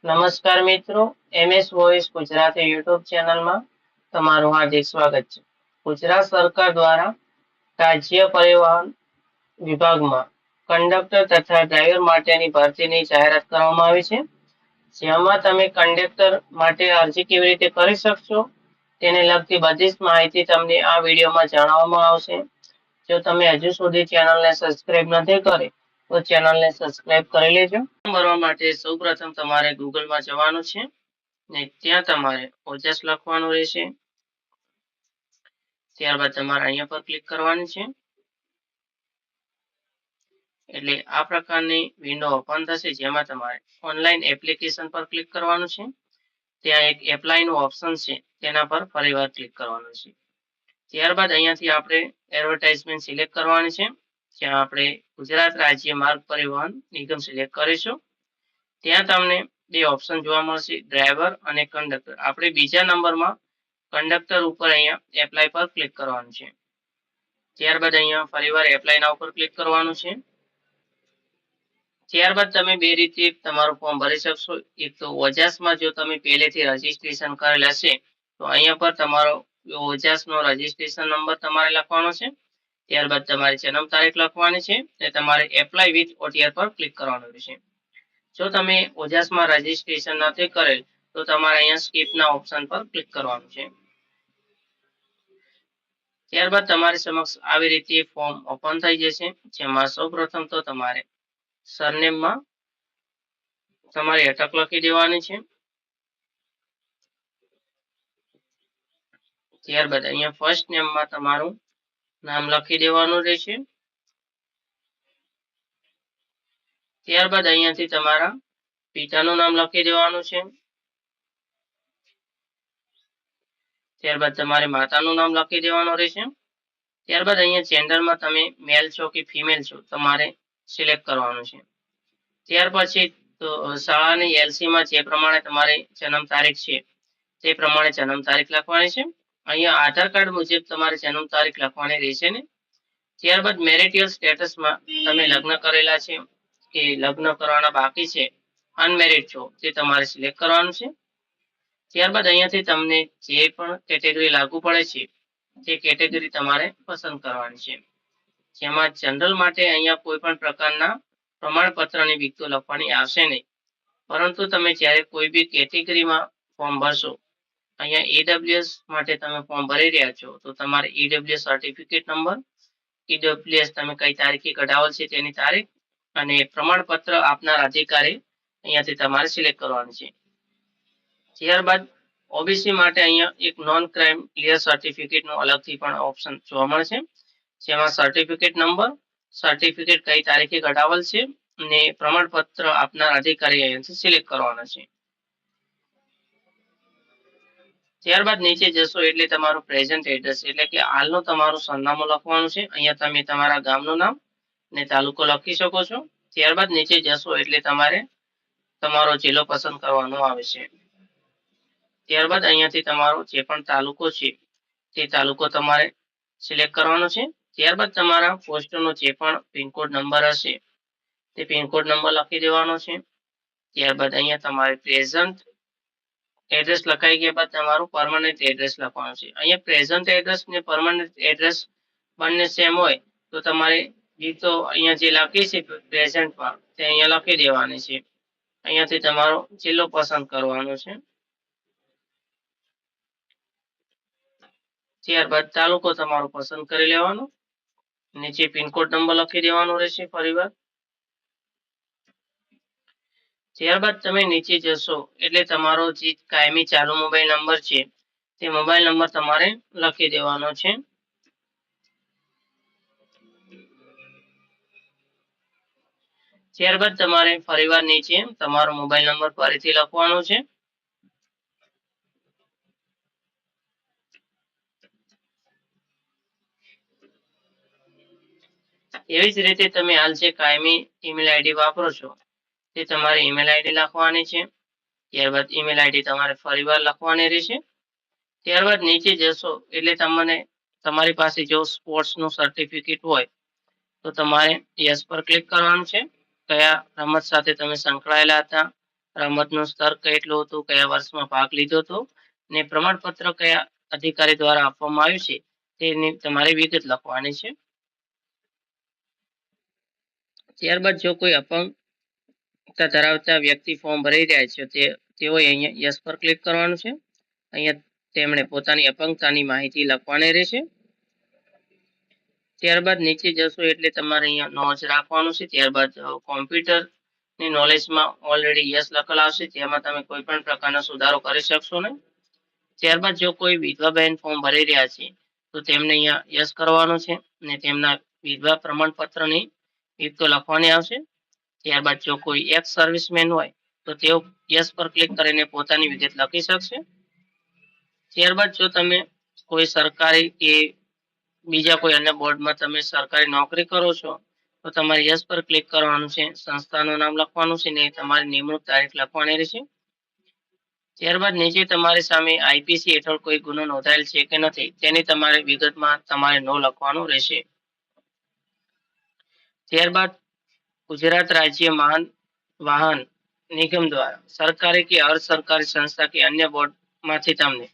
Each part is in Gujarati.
નમસ્કાર મિત્રો, MS વોઇસ ગુજરાતી યુટ્યુબ ચેનલમાં તમારું હાર્દિક સ્વાગત છે. ગુજરાત સરકાર દ્વારા રાજ્ય પરિવહન વિભાગમાં કંડક્ટર તથા ડ્રાઈવર માટેની ભરતીની જાહેરાત કરવામાં આવી છે. જેમાં તમે કંડક્ટર માટે અરજી કેવી રીતે કરી શકશો તેને લગતી બધી જ માહિતી તમને આ વિડીયોમાં જણાવવામાં આવશે. જો તમે હજુ સુધી ચેનલને સબસ્ક્રાઇબ નથી કરી તો ચેનલને સબસ્ક્રાઇબ કરી લેજો. ભરવા માટે સૌપ્રથમ તમારે ગૂગલમાં જવાનું છે ને ત્યાં તમારે ઓજસ લખવાનું રહેશે. ત્યારબાદ તમારે અહીંયા પર ક્લિક કરવાની છે. એટલે આ પ્રકારની વિન્ડો ઓપન થશે, જેમાં તમારે ઓનલાઈન એપ્લિકેશન પર ક્લિક કરવાનું છે. ત્યાં એક એપ્લાય નું ઓપ્શન છે, તેના પર ફરીવાર ક્લિક કરવાનું છે. ત્યારબાદ અહીંયાથી આપણે એડવર્ટાઇઝમેન્ટ સિલેક્ટ કરવાની છે, જ્યાં આપણે ગુજરાત રાજ્ય માર્ગ પરિવહન નિગમ સિલેક્ટ કરીશું. ત્યાં તમને બે ઓપ્શન જોવા મળશે, ડ્રાઈવર અને કંડક્ટર. આપણે બીજા નંબરમાં કંડક્ટર ઉપર અહીંયા એપ્લાય પર ક્લિક કરવાનું છે. ત્યારબાદ અહીંયા ફરીવાર એપ્લાય નાઉ પર ક્લિક કરવાનું છે. ત્યારબાદ તમે બે રીતે તમારું ફોર્મ ભરી શકશો. એક તો ઓજાસમાં જો તમે પહેલેથી રજીસ્ટ્રેશન કરેલ હશે તો અહીંયા પર તમારો ઓજાસનો રજીસ્ટ્રેશન નંબર તમારે લખવાનો છે. ત્યારબાદ તમારી જન્મ તારીખ લખવાની છે અને તમારે એપ્લાય વિથ OTR પર ક્લિક કરવાનું રહેશે. જો તમે ઓજાસમાં રજીસ્ટ્રેશન નથી કરેલ તો તમારે અહીંયા સ્કીપના ઓપ્શન પર ક્લિક કરવાનું છે. ત્યારબાદ તમારી સમક્ષ આવી રીતે ફોર્મ ઓપન થઈ જશે, જેમાં સૌપ્રથમ તો તમારે સરનેમમાં તમારી અટક લખી દેવાની છે. ત્યારબાદ અહીંયા ફર્સ્ટ નેમમાં તમારું નામ લખી દેવાનું રહેશે. ત્યારબાદ અહીંયાથી તમારા પિતાનું નામ લખી દેવાનું છે. ત્યારબાદ તમારે માતાનું નામ લખી દેવાનું રહેશે. ત્યારબાદ અહીંયા જેન્ડરમાં તમે મેલ છો કે ફિમેલ છો તમારે સિલેક્ટ કરવાનું છે. ત્યાર પછી તો શાળાની LCમાં જે પ્રમાણે તમારી જન્મ તારીખ છે તે પ્રમાણે જન્મ તારીખ લખવાની છે. અહીંયા આધાર કાર્ડ મુજબ તમારે જન્મ તારીખ લખવાની રહેશે ને. ત્યારબાદ મેરિટલ સ્ટેટસમાં તમે લગ્ન કરેલા છે કે લગ્ન કરવાના બાકી છે, અનમેરિડ છો, તે તમારે સિલેક્ટ કરવાનું છે. ત્યારબાદ અહીંયાથી તમને જે પણ કેટેગરી લાગુ પડે છે તે કેટેગરી તમારે પસંદ કરવાની છે. જેમાં જનરલ માટે અહીંયા કોઈ પણ પ્રકારના પ્રમાણપત્રની વિગતો લખવાની આવશે નહીં, પરંતુ તમે જ્યારે કોઈ બી કેટેગરીમાં ફોર્મ ભરશો, અહીંયા EWS માટે તમે ફોર્મ ભરી રહ્યા છો તો તમારે EWS સર્ટિફિકેટ નંબર, EWS તમે કઈ તારીખે કઢાવેલ છે તેની તારીખ અને પ્રમાણપત્ર આપનાર અધિકારી અહીંયાથી તમારે સિલેક્ટ કરવાનું છે. ત્યારબાદ OBC માટે અહીંયા એક નોન ક્રાઇમ ક્લિયર સર્ટિફિકેટનું અલગથી પણ ઓપ્શન જોવા મળે છે, જેમાં સર્ટિફિકેટ નંબર, સર્ટિફિકેટ કઈ તારીખે કઢાવેલ છે અને પ્રમાણપત્ર આપનાર અધિકારી અહીંયાથી સિલેક્ટ કરવાના છે. ત્યારબાદ નીચે જશો એટલે તમારું પ્રેઝન્ટ એડ્રેસ એટલે કે હાલનું તમારું સરનામું લખવાનું છે. અહીંયા તમે તમારા ગામનું નામ ને તાલુકો લખી શકો છો. ત્યારબાદ નીચે જશો એટલે તમારે તમારો જિલ્લો પસંદ કરવાનો આવે છે. ત્યારબાદ અહીંયાથી તમારો જે પણ તાલુકો છે તે તાલુકો તમારે સિલેક્ટ કરવાનો છે. ત્યારબાદ તમારા પોસ્ટનો જે પણ પિનકોડ નંબર હશે તે પિનકોડ નંબર લખી દેવાનો છે. ત્યારબાદ અહીંયા તમારે પ્રેઝન્ટ એડ્રેસ લખાઈ ગયા બાદ તમારું પરમનન્ટ એડ્રેસ લખવાનું છે. અહીંયા પ્રેઝન્ટ એડ્રેસ ને પરમનન્ટ એડ્રેસ બંને સેમ હોય તો તમારે તો અહીંયા જે લખી છે પ્રેઝન્ટમાં તે અહીંયા લખી દેવાની છે. અહીંયાથી તમારો જિલ્લો પસંદ કરવાનો છે. ત્યારબાદ તાલુકો તમારો પસંદ કરી લેવાનો, નીચે પિનકોડ નંબર લખી દેવાનો રહેશે ફરીવાર. ત્યારબાદ તમે નીચે જશો એટલે તમારો જે કાયમી ચાલુ મોબાઈલ નંબર છે તે મોબાઈલ નંબર તમારે લખી દેવાનો છે. ત્યારબાદ તમારે ફરીવાર નીચે તમારો મોબાઈલ નંબર ફરીથી લખવાનો છે. એવી જ રીતે તમે હાલ જે કાયમી ઈમેલ આઈડી વાપરો છો તે તમારે ઈમેલ આઈડી લખવાની છે. ત્યારબાદ ઈમેલ આઈડી તમારે ફરીવાર લખવાની રહેશે. ત્યારબાદ નીચે જશો એટલે તમને તમારી પાસે જો સ્પોર્ટ્સનું સર્ટિફિકેટ હોય તો તમારે યસ પર ક્લિક કરવાનું છે. કયા રમત સાથે તમે સંકળાયેલા હતા રમતનું સ્તર કેટલું હતું, કયા વર્ષમાં ભાગ લીધો હતો, ને પ્રમાણપત્ર કયા અધિકારી દ્વારા આપવામાં આવ્યું છે તેની તમારે વિગત લખવાની છે. ત્યારબાદ જો કોઈ અપંગતા ધરાવતા વ્યક્તિ ફોર્મ ભરી રહ્યા છે તેઓએ અહીંયા યસ પર ક્લિક કરવાનું છે. અહીંયા તેમણે પોતાની અપંગતાની માહિતી લખવાની રહેશે. ત્યારબાદ નીચે જશો એટલે તમારે અહીંયા નોંધ રાખવાનું છે. ત્યારબાદ કોમ્પ્યુટરની નોલેજમાં ઓલરેડી યસ લખેલ આવશે, તેમાં તમે કોઈ પણ પ્રકારનો સુધારો કરી શકશો નહીં. ત્યારબાદ જો કોઈ વિધવા બહેન ફોર્મ ભરી રહ્યા છે તો તેમને અહીંયા યસ કરવાનું છે અને તેમના વિધવા પ્રમાણપત્રની વિગતો લખવાની આવશે. ત્યારબાદ જો કોઈ એક્સ સર્વિસમેન હોય તો તેઓ યસ પર ક્લિક કરીને પોતાની વિગત લખી શકશે. ત્યારબાદ જો તમે કોઈ સરકારી કે બીજા કોઈ અન્ય બોર્ડમાં તમે સરકારી નોકરી કરો છો તો તમારે યસ પર ક્લિક કરવાનું છે. સંસ્થાનું નામ લખવાનું છે ને તમારી નિમણૂક તારીખ લખવાની રહેશે. ત્યારબાદ નીચે તમારી સામે આઈપીસી હેઠળ કોઈ ગુનો નોંધાયેલ છે કે નથી તેની તમારે વિગતમાં તમારે નો લખવાનું રહેશે. ત્યારબાદ ગુજરાત રાજ્ય વાહન નિગમ દ્વારા સરકારી કે અર્ધ સરકારી સંસ્થા કે અન્ય બોર્ડમાંથી તમને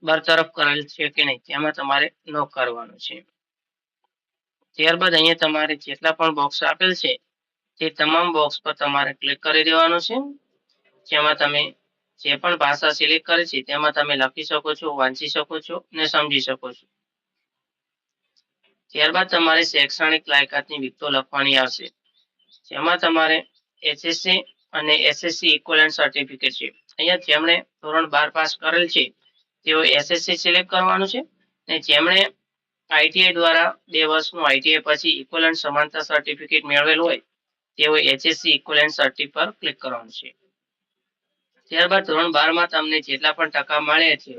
બરતરફ કરેલ છે કે નહીં તેમાં તમારે નો કરવાનું છે. ત્યારબાદ અહીંયા તમારે જેટલા પણ બોક્સ આપેલ છે તે તમામ બોક્સ પર તમારે ક્લિક કરી દેવાનું છે. જેમાં તમે જે પણ ભાષા સિલેક્ટ કરી છે તેમાં તમે લખી શકો છો, વાંચી શકો છો ને સમજી શકો છો. ત્યારબાદ તમારે શૈક્ષણિક લાયકાતની વિગતો લખવાની આવશે, જેમાં તમારે એચએસસી અને એસએસસી ઇક્વિવેલન્ટ સર્ટિફિકેટ છે. અહીંયા જેમણે ધોરણ 12 પાસ કરેલ છે તેઓ એસએસસી સિલેક્ટ કરવાનું છે અને જેમણે આઈટીઆઈ દ્વારા 2 વર્ષનું આઈટીઆઈ પછી ઇક્વિવેલન્ટ સમાનતા સર્ટિફિકેટ મેળવેલ હોય તેઓ એચએસસી ઇક્વિવેલન્ટ સર્ટિ પર ક્લિક કરવાનું છે. ત્યારબાદ ધોરણ 12 માં તમને જેટલા પણ ટકા મળ્યા છે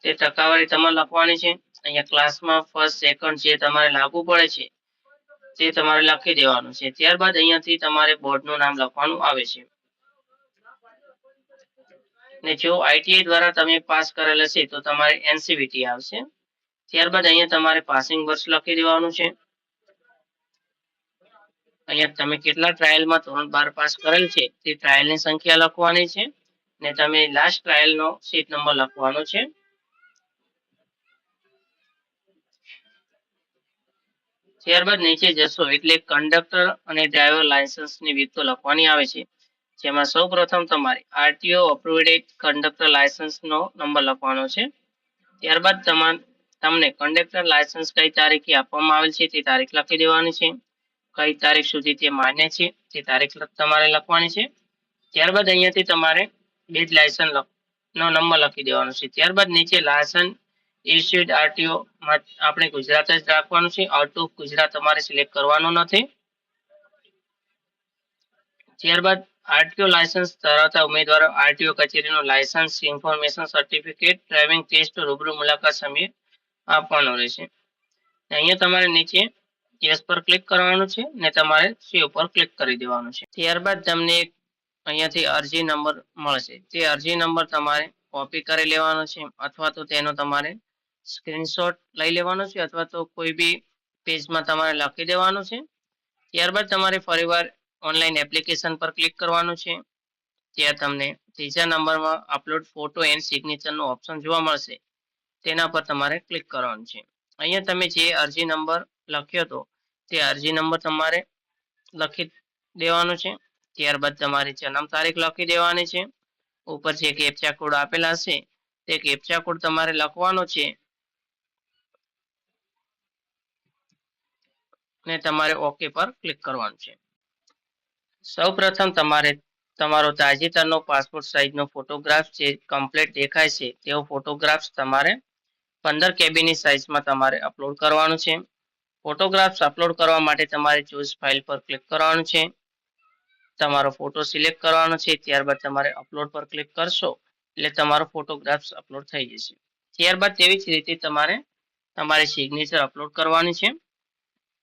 તે ટકાવારી તમારે લખવાની છે. અહીંયા ક્લાસમાં ફર્સ્ટ સેકન્ડ જે તમારે લાગુ પડે છે તે તમારે લખી દેવાનું છે. ત્યારબાદ અહીંયાથી તમારે બોર્ડનું નામ લખવાનું આવે છે ને જો આઈટીઆઈ દ્વારા તમે પાસ કરેલ હશે તો તમારે એનસીવીટી આવશે. ત્યારબાદ અહીંયા તમારે પાસિંગ વર્ષ લખી દેવાનું છે. અહીંયા તમે કેટલા ટ્રાયલમાં ધોરણ 12 પાસ કરેલ છે તે ટ્રાયલની સંખ્યા લખવાની છે ને તમે લાસ્ટ ટ્રાયલનો સીટ નંબર લખવાનો છે. ત્યારબાદ નીચે જશો એટલે કંડક્ટર અને ડ્રાઈવર લાયસન્સની વિગતો લખવાની આવે છે, જેમાં સૌ પ્રથમ તમારે આરટીઓ અપ્રુવડ કંડક્ટર લાયસન્સનો નંબર લખવાનો છે. ત્યારબાદ તમને કંડક્ટર લાયસન્સ કઈ તારીખે આપવામાં આવેલ છે તે તારીખ લખી દેવાની છે. કઈ તારીખ સુધી તે માન્ય છે તે તારીખ તમારે લખવાની છે. ત્યારબાદ અહીંયાથી તમારે બેજ લાયસન્સ નો નંબર લખી દેવાનો છે. ત્યારબાદ નીચે લાયસન્સ ઇસ્યુડ આરટીઓ માં આપણે ગુજરાત જ રાખવાનું છે, આઉટ ઓફ ગુજરાત તમારે સિલેક્ટ કરવાનું નથી. ત્યારબાદ આરટીઓ લાયસન્સ ધરાવતા ઉમેદવારો આરટીઓ કચેરીનો licence information certificate driving test રૂબરૂ મુલાકાત સમયે આપવાનો રહેશે. અહીંયા તમારે નીચે યસ પર ક્લિક કરવાનું છે ને તમારે સેવ પર ક્લિક કરી દેવાનું છે. ત્યારબાદ તમને અહીંયાથી અરજી નંબર મળશે, તે અરજી નંબર તમારે કોપી કરી લેવાનો છે અથવા તો તેનો તમારે સ્ક્રીનશોટ લઈ લેવાનો છે અથવા તો કોઈ બી પેજમાં તમારે લખી દેવાનું છે. ત્યારબાદ તમારે ફરીવાર ઓનલાઈન એપ્લિકેશન પર ક્લિક કરવાનું છે. ત્યાં તમને ત્રીજા નંબરમાં અપલોડ ફોટો એન્ડ સિગ્નેચરનો ઓપ્શન જોવા મળશે, તેના પર તમારે ક્લિક કરવાનું છે. અહીંયા તમે જે અરજી નંબર લખ્યો હતો તે અરજી નંબર તમારે લખી દેવાનો છે. ત્યારબાદ તમારી જન્મ તારીખ લખી દેવાની છે. ઉપર જે કેપ્ચા કોડ આપેલા હશે તે કેપ્ચા કોડ તમારે લખવાનો છે ને તમારે ઓકે પર ક્લિક કરવાનું છે. સૌ પ્રથમ તમારે તમારો તાજેતરનો પાસપોર્ટ સાઇઝનો ફોટોગ્રાફ જે કમ્પ્લીટ દેખાય છે તેવો ફોટોગ્રાફ્સ તમારે 15 કેબીની સાઇઝમાં તમારે અપલોડ કરવાનું છે. ફોટોગ્રાફ્સ અપલોડ કરવા માટે તમારે ચૂઝ ફાઇલ પર ક્લિક કરવાનું છે. તમારો ફોટો સિલેક્ટ કરવાનો છે. ત્યારબાદ તમારે અપલોડ પર ક્લિક કરશો એટલે તમારો ફોટોગ્રાફ્સ અપલોડ થઈ જશે. ત્યારબાદ તેવી જ રીતે તમારે તમારી સિગ્નેચર અપલોડ કરવાની છે,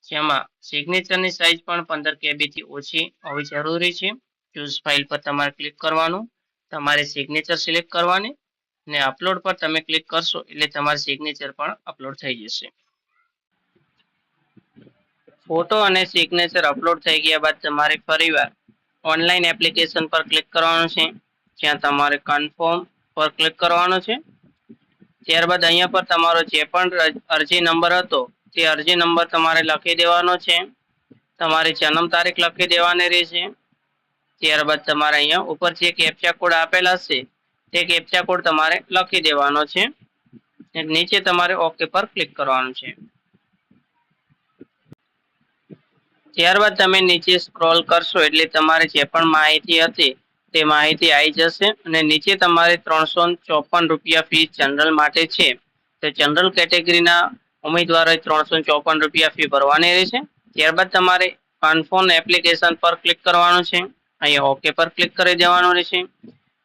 જેમાં સિગ્નેચરની સાઇઝ પણ 15 કેબીથી ઓછી હોવી જરૂરી છે. ચૂઝ ફાઇલ પર તમારે ક્લિક કરવાનું, તમારે સિગ્નેચર સિલેક્ટ કરવાની ને અપલોડ પર તમે ક્લિક કરશો એટલે તમારી સિગ્નેચર પણ અપલોડ થઈ જશે. ફોટો અને સિગ્નેચર અપલોડ થઈ ગયા બાદ તમારે ફરીવાર ઓનલાઈન એપ્લિકેશન પર ક્લિક કરવાનું છે, જ્યાં તમારે કન્ફર્મ પર ક્લિક કરવાનું છે. ત્યારબાદ અહીંયા પર તમારો જે પણ અરજી નંબર હતો તે અરજી નંબર તમારે લખી દેવાનો છે. તમારી જન્મ તારીખ લખી દેવાની રહેશે. ત્યારબાદ તમારે અહીંયા ઉપર જે કેપ્ચા કોડ આપેલા છે તે કેપ્ચા કોડ તમારે લખી દેવાનો છે. નીચે તમારે ઓકે પર ક્લિક કરવાનું છે. ત્યારબાદ તમે નીચે સ્ક્રોલ કરશો એટલે તમારે જે પણ માહિતી હતી તે માહિતી આવી જશે અને નીચે તમારે 354 રૂપિયા ફી જનરલ માટે છે. તો જનરલ કેટેગરીના ઉમેદવારોએ 354 રૂપિયા ફી ભરવાની રહેશે. ત્યારબાદ તમારે કન્ફર્મ એપ્લિકેશન પર ક્લિક કરવાનું છે. અહીંયા ઓકે પર ક્લિક કરી દેવાનું રહેશે.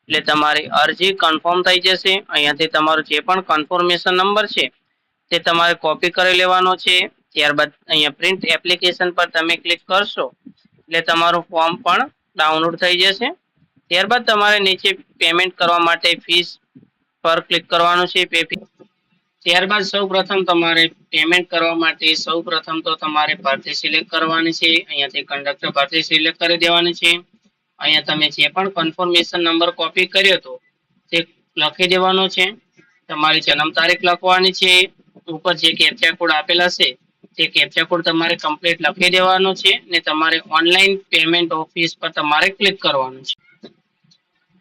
એટલે તમારી અરજી કન્ફર્મ થઈ જશે. અહીંયાથી તમારો જે પણ કન્ફર્મેશન નંબર છે તે તમારે કોપી કરી લેવાનો છે. ત્યારબાદ અહીંયા પ્રિન્ટ એપ્લિકેશન પર તમે ક્લિક કરશો એટલે તમારું ફોર્મ પણ ડાઉનલોડ થઈ જશે. ત્યારબાદ તમારે નીચે પેમેન્ટ કરવા માટે ફીસ પર ક્લિક કરવાનું છે. ત્યારબાદ સૌપ્રથમ તમારે પેમેન્ટ કરવા માટે સૌપ્રથમ તો તમારે ભરતી સિલેક્ટ કરવાની છે. અહીંયાથી કંડક્ટર ભરતી સિલેક્ટ કરી દેવાની છે. અહીંયા તમે જે પણ કન્ફર્મેશન નંબર કોપી કર્યો હતો તે લખી દેવાનો છે. તમારી જન્મ તારીખ લખવાની છે. ઉપર જે કેપ્ચા કોડ આપેલા છે તે કેપ્ચા કોડ તમારે કમ્પ્લીટ લખી દેવાનો છે ને તમારે ઓનલાઈન પેમેન્ટ ઓફિસ પર તમારે ક્લિક કરવાનું છે.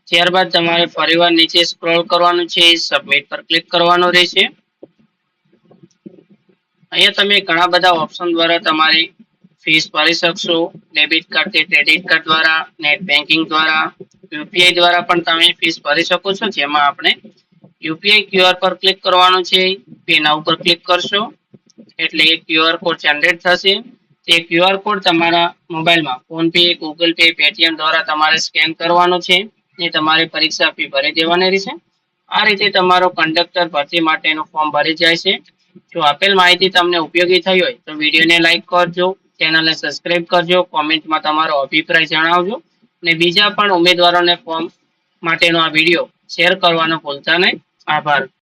ત્યારબાદ તમારે ફરીવાર નીચે સ્ક્રોલ કરવાનું છે. સબમિટ પર ક્લિક કરવાનું રહેશે. અહીંયા તમે ઘણા બધા ઓપ્શન દ્વારા તમારી ફીસ ભરી શકશો. ડેબિટ કાર્ડ કે ક્રેડિટ કાર્ડ દ્વારા, નેટ બેન્કિંગ દ્વારા, યુપીઆઈ દ્વારા પણ તમે ફીસ ભરી શકો છો. જેમાં આપણે યુપીઆઈ ક્યુઆર પર ક્લિક કરવાનું છે. પેના ઉપર ક્લિક કરશો એટલે એક ક્યુઆર કોડ જનરેટ થશે. તે ક્યુઆર કોડ તમારા મોબાઈલમાં ફોનપે, ગૂગલ પે, પેટીએમ દ્વારા તમારે સ્કેન કરવાનો છે. એ તમારી પરીક્ષા ફી ભરી દેવાની રહેશે. આ રીતે તમારો કંડક્ટર ભરતી માટેનો ફોર્મ ભરી જાય છે. જો આપેલ માહિતી તમને ઉપયોગી થઈ હોય તો વિડીયોને લાઈક કરજો, ચેનલને સબસ્ક્રાઇબ કરજો, કોમેન્ટમાં તમારો અભિપ્રાય જણાવજો અને બીજા પણ ઉમેદવારોને ફોર્મ માટેનો આ વિડીયો શેર કરવાનું ભૂલતા નહીં. આભાર.